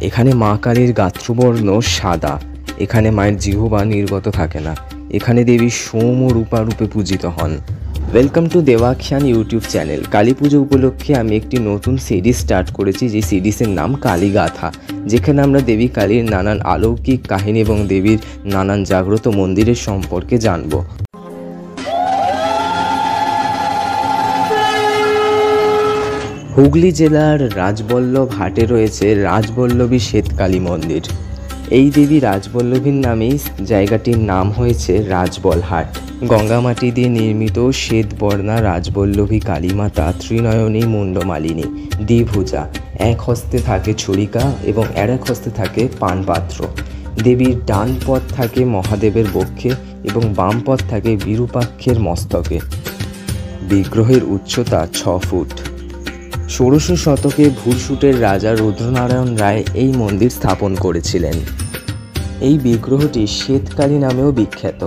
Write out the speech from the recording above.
এখানে মা কালীর গাত্রবর্ণ সাদা। এখানে মায়ের জিহ্বা নির্গত থাকে না। এখানে দেবী সোম ও রূপা রূপে পূজিত হন। Welcome to Debakhyan YouTube channel. Kali Pujo উপলক্ষে আমি একটি নতুন সিরিজ স্টার্ট করেছি, যে সিরিজের নাম কালীগাথা, যেখানে আমরা দেবী কালীর নানান অলৌকিক কাহিনী এবং দেবীর নানান জাগ্রত মন্দিরের সম্পর্কে জানব। হুগলি জেলার রাজবল্লভ হাটে রয়েছে রাজবল্লভী শ্বেতকালী মন্দির। এই দেবী রাজবল্লভীর নামেই জায়গাটির নাম হয়েছে রাজবলহাট। গঙ্গামাটি দিয়ে নির্মিত শ্বেতবর্ণা রাজবল্লভী কালীমাতা ত্রিনয়নী মুন্ডমালিনী, দ্বিভুজা। এক হস্তে থাকে ছুরিকা এবং আর এক হস্তে থাকে পানপাত্র। দেবীর ডান পদ থাকে মহাদেবের বক্ষে এবং বাম পদ থাকে বিরূপাক্ষের মস্তকে। বিগ্রহের উচ্চতা 6 ফুট। ১৬শ শতকে ভুরসুটের রাজা রুদ্রনারায়ণ রায় এই মন্দির স্থাপন করেছিলেন। এই বিগ্রহটি শ্বেতকালী নামেও বিখ্যাত।